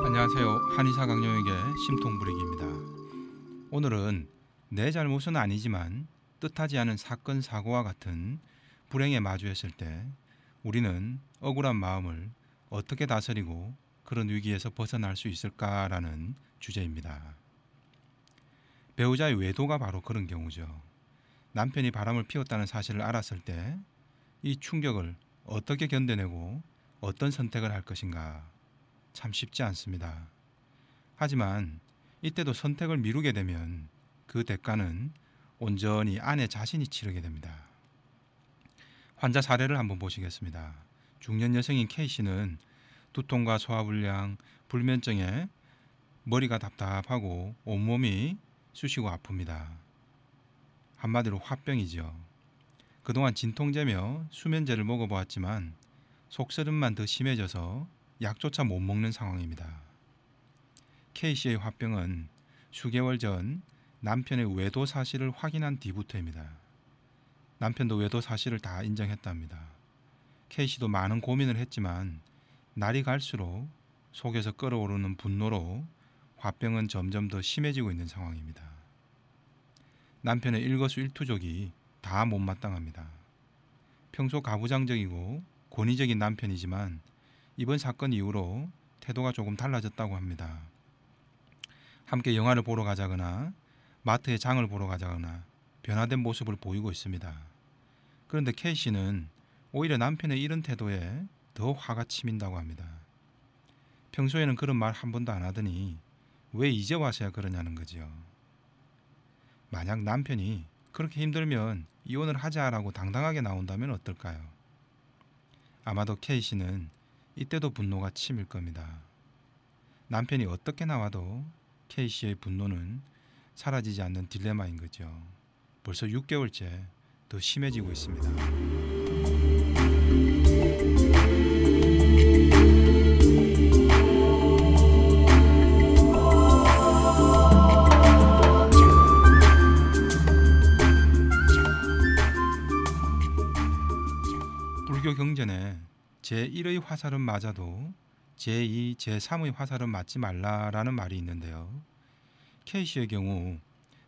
안녕하세요. 한의사 강령에게 심통부리기입니다. 오늘은 내 잘못은 아니지만 뜻하지 않은 사건 사고와 같은 불행에 마주했을 때 우리는 억울한 마음을 어떻게 다스리고 그런 위기에서 벗어날 수 있을까라는 주제입니다. 배우자의 외도가 바로 그런 경우죠. 남편이 바람을 피웠다는 사실을 알았을 때 이 충격을 어떻게 견뎌내고 어떤 선택을 할 것인가 참 쉽지 않습니다. 하지만 이때도 선택을 미루게 되면 그 대가는 온전히 아내 자신이 치르게 됩니다. 환자 사례를 한번 보시겠습니다. 중년 여성인 K씨는 두통과 소화불량, 불면증에 머리가 답답하고 온몸이 쑤시고 아픕니다. 한마디로 화병이죠. 그동안 진통제며 수면제를 먹어보았지만 속쓰림만 더 심해져서 약조차 못 먹는 상황입니다. K씨의 화병은 수개월 전 남편의 외도 사실을 확인한 뒤부터입니다. 남편도 외도 사실을 다 인정했답니다. K씨도 많은 고민을 했지만 날이 갈수록 속에서 끓어오르는 분노로 화병은 점점 더 심해지고 있는 상황입니다. 남편의 일거수일투족이 다 못마땅합니다. 평소 가부장적이고 권위적인 남편이지만 이번 사건 이후로 태도가 조금 달라졌다고 합니다. 함께 영화를 보러 가자거나 마트에 장을 보러 가자거나 변화된 모습을 보이고 있습니다. 그런데 K씨는 오히려 남편의 이런 태도에 더 화가 치민다고 합니다. 평소에는 그런 말 한 번도 안 하더니 왜 이제 와서야 그러냐는 거지요. 만약 남편이 그렇게 힘들면 이혼을 하자라고 당당하게 나온다면 어떨까요? 아마도 K씨는 이때도 분노가 치밀 겁니다. 남편이 어떻게 나와도 K씨의 분노는 사라지지 않는 딜레마인 거죠. 벌써 6개월째 더 심해지고 있습니다. 불교 경전에 제1의 화살은 맞아도 제2, 제3의 화살은 맞지 말라라는 말이 있는데요. K씨의 경우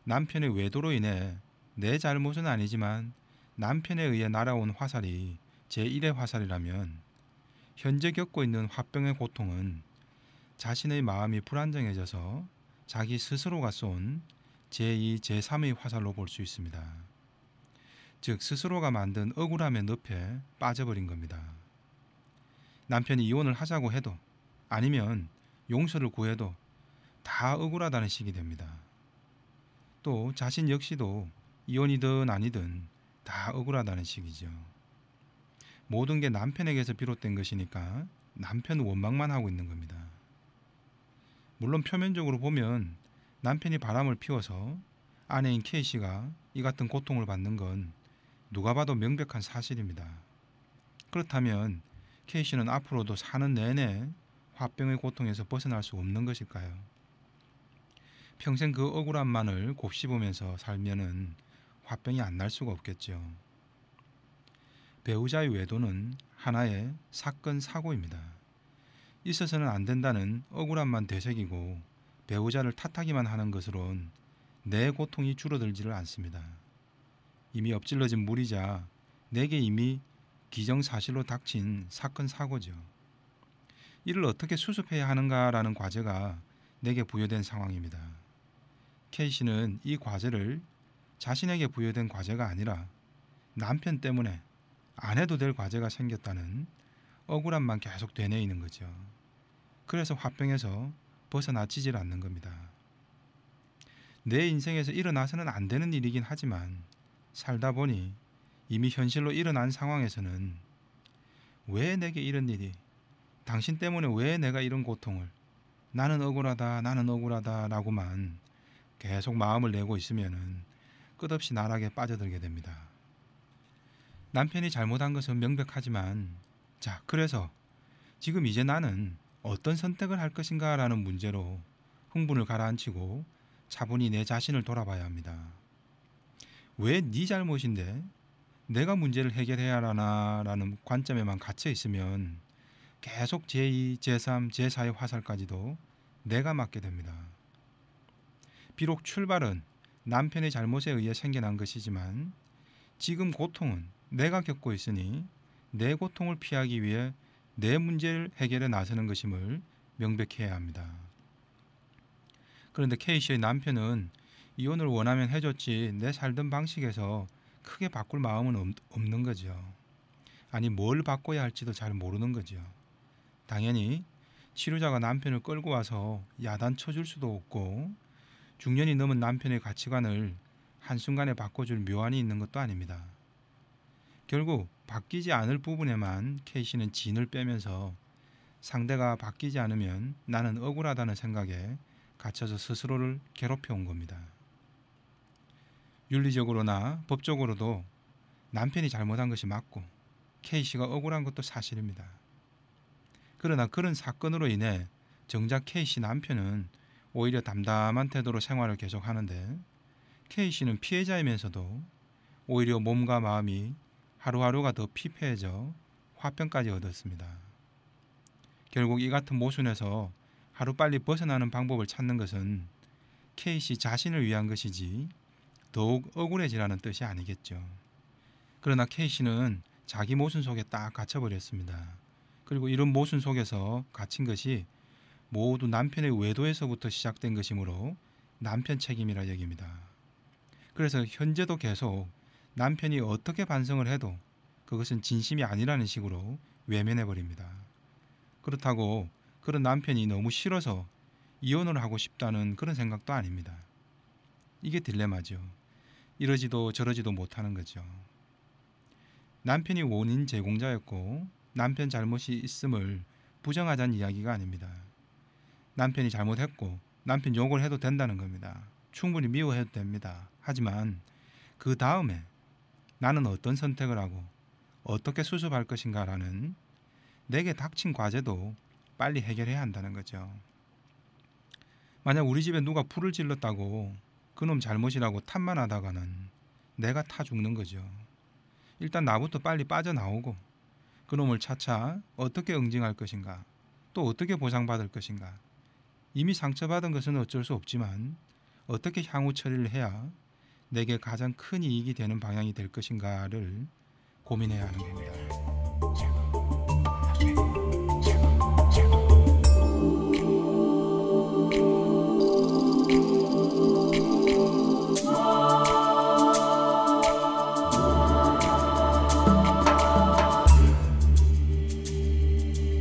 남편의 외도로 인해 내 잘못은 아니지만 남편에 의해 날아온 화살이 제1의 화살이라면 현재 겪고 있는 화병의 고통은 자신의 마음이 불안정해져서 자기 스스로가 쏜 제2, 제3의 화살로 볼 수 있습니다. 즉 스스로가 만든 억울함의 늪에 빠져버린 겁니다. 남편이 이혼을 하자고 해도 아니면 용서를 구해도 다 억울하다는 식이 됩니다. 또 자신 역시도 이혼이든 아니든 다 억울하다는 식이죠. 모든 게 남편에게서 비롯된 것이니까 남편 원망만 하고 있는 겁니다. 물론 표면적으로 보면 남편이 바람을 피워서 아내인 K씨가 이 같은 고통을 받는 건 누가 봐도 명백한 사실입니다. 그렇다면 K씨는 앞으로도 사는 내내 화병의 고통에서 벗어날 수 없는 것일까요? 평생 그 억울함만을 곱씹으면서 살면은 화병이 안 날 수가 없겠죠. 배우자의 외도는 하나의 사건 사고입니다. 있어서는 안 된다는 억울함만 되새기고 배우자를 탓하기만 하는 것으론 내 고통이 줄어들지를 않습니다. 이미 엎질러진 물이자 내게 이미 기정사실로 닥친 사건 사고죠. 이를 어떻게 수습해야 하는가라는 과제가 내게 부여된 상황입니다. K씨는 이 과제를 자신에게 부여된 과제가 아니라 남편 때문에 안 해도 될 과제가 생겼다는 억울함만 계속 되뇌이는 거죠. 그래서 화병에서 벗어나지질 않는 겁니다. 내 인생에서 일어나서는 안 되는 일이긴 하지만 살다 보니 이미 현실로 일어난 상황에서는 왜 내게 이런 일이, 당신 때문에 왜 내가 이런 고통을, 나는 억울하다 라고만 계속 마음을 내고 있으면은 끝없이 나락에 빠져들게 됩니다. 남편이 잘못한 것은 명백하지만, 자, 그래서 지금 이제 나는 어떤 선택을 할 것인가 라는 문제로 흥분을 가라앉히고 차분히 내 자신을 돌아봐야 합니다. 왜 네 잘못인데 내가 문제를 해결해야 하나 라는 관점에만 갇혀 있으면 계속 제2, 제3, 제4의 화살까지도 내가 맞게 됩니다. 비록 출발은 남편의 잘못에 의해 생겨난 것이지만 지금 고통은 내가 겪고 있으니 내 고통을 피하기 위해 내 문제를 해결해 나서는 것임을 명백히 해야 합니다. 그런데 K씨의 남편은 이혼을 원하면 해줬지 내 살던 방식에서 크게 바꿀 마음은 없는 거죠. 아니, 뭘 바꿔야 할지도 잘 모르는 거죠. 당연히 치료자가 남편을 끌고 와서 야단 쳐줄 수도 없고 중년이 넘은 남편의 가치관을 한순간에 바꿔줄 묘안이 있는 것도 아닙니다. 결국 바뀌지 않을 부분에만 K씨는 진을 빼면서 상대가 바뀌지 않으면 나는 억울하다는 생각에 갇혀서 스스로를 괴롭혀온 겁니다. 윤리적으로나 법적으로도 남편이 잘못한 것이 맞고 K씨가 억울한 것도 사실입니다. 그러나 그런 사건으로 인해 정작 K씨 남편은 오히려 담담한 태도로 생활을 계속하는데 K씨는 피해자이면서도 오히려 몸과 마음이 하루하루가 더 피폐해져 화병까지 얻었습니다. 결국 이 같은 모순에서 하루빨리 벗어나는 방법을 찾는 것은 K씨 자신을 위한 것이지 더욱 억울해지라는 뜻이 아니겠죠. 그러나 K씨는 자기 모순 속에 딱 갇혀버렸습니다. 그리고 이런 모순 속에서 갇힌 것이 모두 남편의 외도에서부터 시작된 것이므로 남편 책임이라 여깁니다. 그래서 현재도 계속 남편이 어떻게 반성을 해도 그것은 진심이 아니라는 식으로 외면해버립니다. 그렇다고 그런 남편이 너무 싫어서 이혼을 하고 싶다는 그런 생각도 아닙니다. 이게 딜레마죠. 이러지도 저러지도 못하는 거죠. 남편이 원인 제공자였고 남편 잘못이 있음을 부정하자는 이야기가 아닙니다. 남편이 잘못했고 남편 욕을 해도 된다는 겁니다. 충분히 미워해도 됩니다. 하지만 그 다음에 나는 어떤 선택을 하고 어떻게 수습할 것인가 라는 내게 닥친 과제도 빨리 해결해야 한다는 거죠. 만약 우리 집에 누가 불을 질렀다고 그놈 잘못이라고 탓만 하다가는 내가 타 죽는 거죠. 일단 나부터 빨리 빠져나오고 그놈을 차차 어떻게 응징할 것인가, 또 어떻게 보상받을 것인가. 이미 상처받은 것은 어쩔 수 없지만 어떻게 향후 처리를 해야 내게 가장 큰 이익이 되는 방향이 될 것인가를 고민해야 하는 겁니다.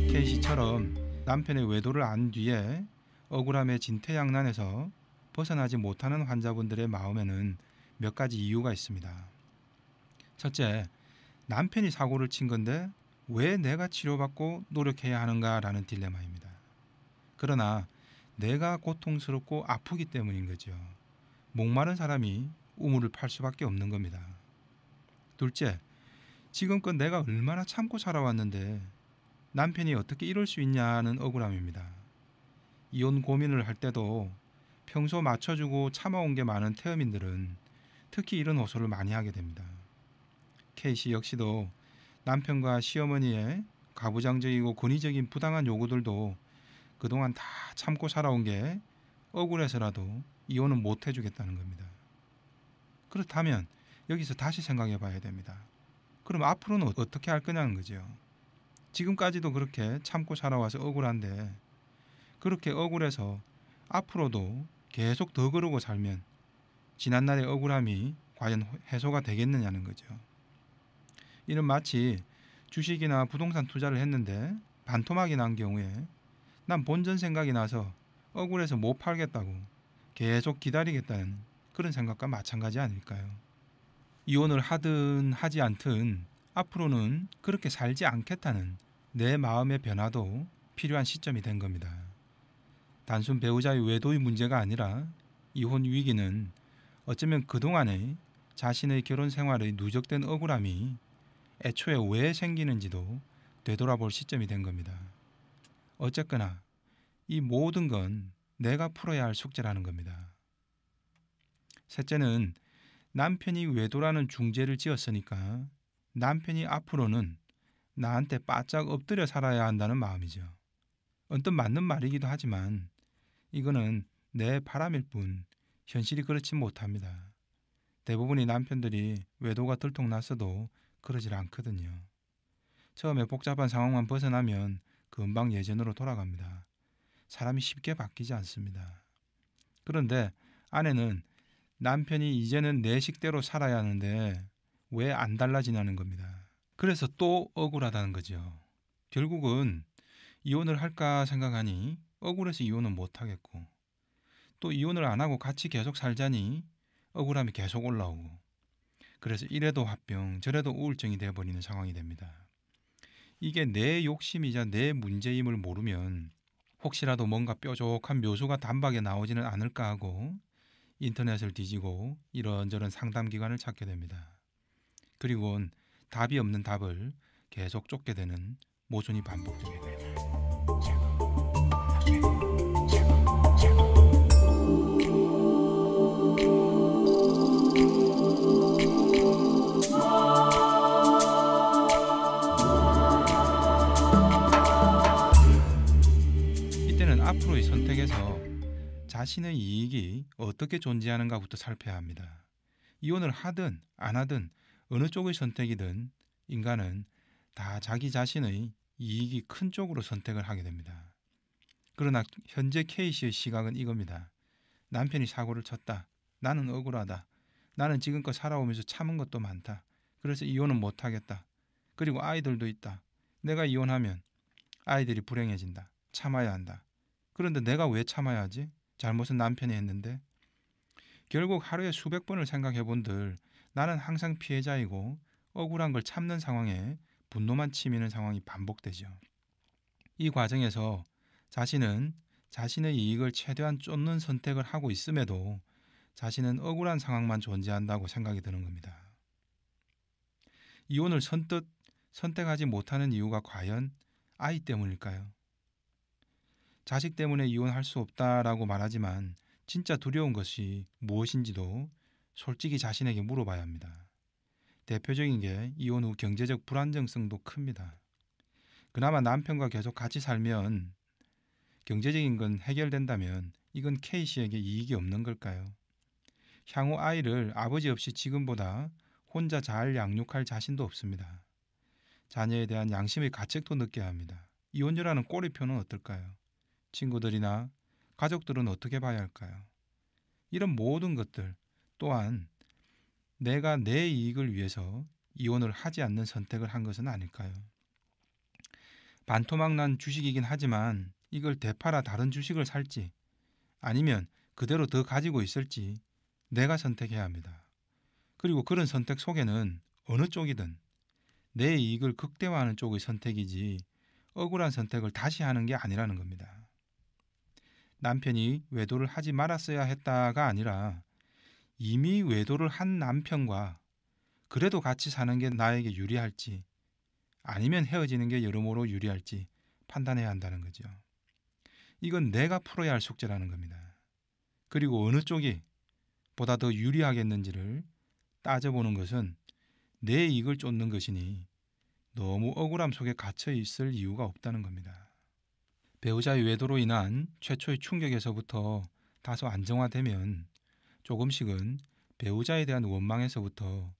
K씨처럼 남편의 외도를 안 뒤에 억울함의 진퇴양난에서 벗어나지 못하는 환자분들의 마음에는 몇 가지 이유가 있습니다. 첫째, 남편이 사고를 친 건데 왜 내가 치료받고 노력해야 하는가라는 딜레마입니다. 그러나 내가 고통스럽고 아프기 때문인 거죠. 목마른 사람이 우물을 팔 수밖에 없는 겁니다. 둘째, 지금껏 내가 얼마나 참고 살아왔는데 남편이 어떻게 이럴 수 있냐는 억울함입니다. 이혼 고민을 할 때도 평소 맞춰주고 참아온 게 많은 태음인들은 특히 이런 호소를 많이 하게 됩니다. K씨 역시도 남편과 시어머니의 가부장적이고 권위적인 부당한 요구들도 그동안 다 참고 살아온 게 억울해서라도 이혼은 못 해주겠다는 겁니다. 그렇다면 여기서 다시 생각해 봐야 됩니다. 그럼 앞으로는 어떻게 할 거냐는 거죠. 지금까지도 그렇게 참고 살아와서 억울한데 그렇게 억울해서 앞으로도 계속 더 그러고 살면 지난날의 억울함이 과연 해소가 되겠느냐는 거죠. 이는 마치 주식이나 부동산 투자를 했는데 반토막이 난 경우에 난 본전 생각이 나서 억울해서 못 팔겠다고 계속 기다리겠다는 그런 생각과 마찬가지 아닐까요? 이혼을 하든 하지 않든 앞으로는 그렇게 살지 않겠다는 내 마음의 변화도 필요한 시점이 된 겁니다. 단순 배우자의 외도의 문제가 아니라 이혼 위기는 어쩌면 그동안의 자신의 결혼 생활의 누적된 억울함이 애초에 왜 생기는지도 되돌아볼 시점이 된 겁니다. 어쨌거나 이 모든 건 내가 풀어야 할 숙제라는 겁니다. 셋째는 남편이 외도라는 중죄를 지었으니까 남편이 앞으로는 나한테 바짝 엎드려 살아야 한다는 마음이죠. 언뜻 맞는 말이기도 하지만 이거는 내 바람일 뿐 현실이 그렇지 못합니다. 대부분의 남편들이 외도가 들통났어도 그러질 않거든요. 처음에 복잡한 상황만 벗어나면 금방 예전으로 돌아갑니다. 사람이 쉽게 바뀌지 않습니다. 그런데 아내는 남편이 이제는 내 식대로 살아야 하는데 왜 안 달라지냐는 겁니다. 그래서 또 억울하다는 거죠. 결국은 이혼을 할까 생각하니 억울해서 이혼은 못하겠고, 또 이혼을 안 하고 같이 계속 살자니 억울함이 계속 올라오고, 그래서 이래도 화병 저래도 우울증이 되어버리는 상황이 됩니다. 이게 내 욕심이자 내 문제임을 모르면 혹시라도 뭔가 뾰족한 묘수가 단박에 나오지는 않을까 하고 인터넷을 뒤지고 이런저런 상담기관을 찾게 됩니다. 그리고는 답이 없는 답을 계속 쫓게 되는 모순이 반복되게 됩니다. 이때는 앞으로의 선택에서 자신의 이익이 어떻게 존재하는가부터 살펴야 합니다. 이혼을 하든 안 하든 어느 쪽의 선택이든 인간은 다 자기 자신의 이익이 큰 쪽으로 선택을 하게 됩니다. 그러나 현재 K씨의 시각은 이겁니다. 남편이 사고를 쳤다. 나는 억울하다. 나는 지금껏 살아오면서 참은 것도 많다. 그래서 이혼은 못하겠다. 그리고 아이들도 있다. 내가 이혼하면 아이들이 불행해진다. 참아야 한다. 그런데 내가 왜 참아야 하지? 잘못은 남편이 했는데. 결국 하루에 수백 번을 생각해 본들 나는 항상 피해자이고 억울한 걸 참는 상황에 분노만 치미는 상황이 반복되죠. 이 과정에서 자신은 자신의 이익을 최대한 쫓는 선택을 하고 있음에도 자신은 억울한 상황만 존재한다고 생각이 드는 겁니다. 이혼을 선뜻 선택하지 못하는 이유가 과연 아이 때문일까요? 자식 때문에 이혼할 수 없다라고 말하지만 진짜 두려운 것이 무엇인지도 솔직히 자신에게 물어봐야 합니다. 대표적인 게 이혼 후 경제적 불안정성도 큽니다. 그나마 남편과 계속 같이 살면 경제적인 건 해결된다면 이건 K씨에게 이익이 없는 걸까요? 향후 아이를 아버지 없이 지금보다 혼자 잘 양육할 자신도 없습니다. 자녀에 대한 양심의 가책도 느껴야 합니다. 이혼녀라는 꼬리표는 어떨까요? 친구들이나 가족들은 어떻게 봐야 할까요? 이런 모든 것들 또한 내가 내 이익을 위해서 이혼을 하지 않는 선택을 한 것은 아닐까요? 반토막 난 주식이긴 하지만 이걸 되팔아 다른 주식을 살지 아니면 그대로 더 가지고 있을지 내가 선택해야 합니다. 그리고 그런 선택 속에는 어느 쪽이든 내 이익을 극대화하는 쪽의 선택이지 억울한 선택을 다시 하는 게 아니라는 겁니다. 남편이 외도를 하지 말았어야 했다가 아니라 이미 외도를 한 남편과 그래도 같이 사는 게 나에게 유리할지 아니면 헤어지는 게 여러모로 유리할지 판단해야 한다는 거죠. 이건 내가 풀어야 할 숙제라는 겁니다. 그리고 어느 쪽이 보다 더 유리하겠는지를 따져보는 것은 내 이익을 쫓는 것이니 너무 억울함 속에 갇혀 있을 이유가 없다는 겁니다. 배우자의 외도로 인한 최초의 충격에서부터 다소 안정화되면 조금씩은 배우자에 대한 원망에서부터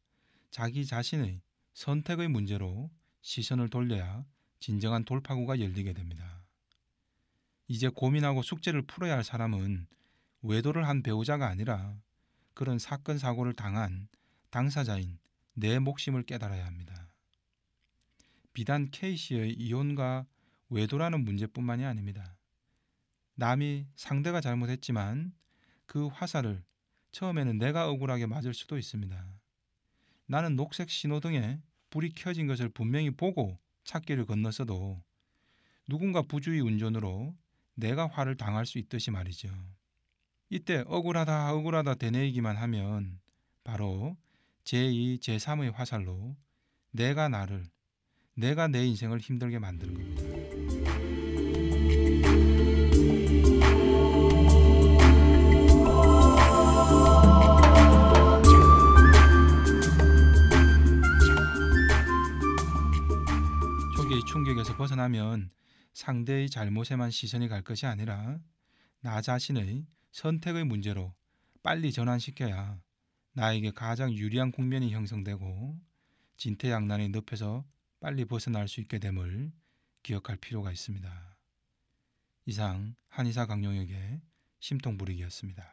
자기 자신의 선택의 문제로 시선을 돌려야 진정한 돌파구가 열리게 됩니다. 이제 고민하고 숙제를 풀어야 할 사람은 외도를 한 배우자가 아니라 그런 사건 사고를 당한 당사자인 내 몫임을 깨달아야 합니다. 비단 K씨의 이혼과 외도라는 문제뿐만이 아닙니다. 남이 상대가 잘못했지만 그 화살을 처음에는 내가 억울하게 맞을 수도 있습니다. 나는 녹색 신호등에 불이 켜진 것을 분명히 보고 찾길을 건넜어도 누군가 부주의 운전으로 내가 화를 당할 수 있듯이 말이죠. 이때 억울하다 되뇌이기만 하면 바로 제2, 제3의 화살로 내가 내 인생을 힘들게 만드는 겁니다. 초기의 충격에서 벗어나면 상대의 잘못에만 시선이 갈 것이 아니라 나 자신의 선택의 문제로 빨리 전환시켜야 나에게 가장 유리한 국면이 형성되고 진퇴양난의 늪에서 빨리 벗어날 수 있게 됨을 기억할 필요가 있습니다. 이상 한의사 강용혁의 심통부리기였습니다.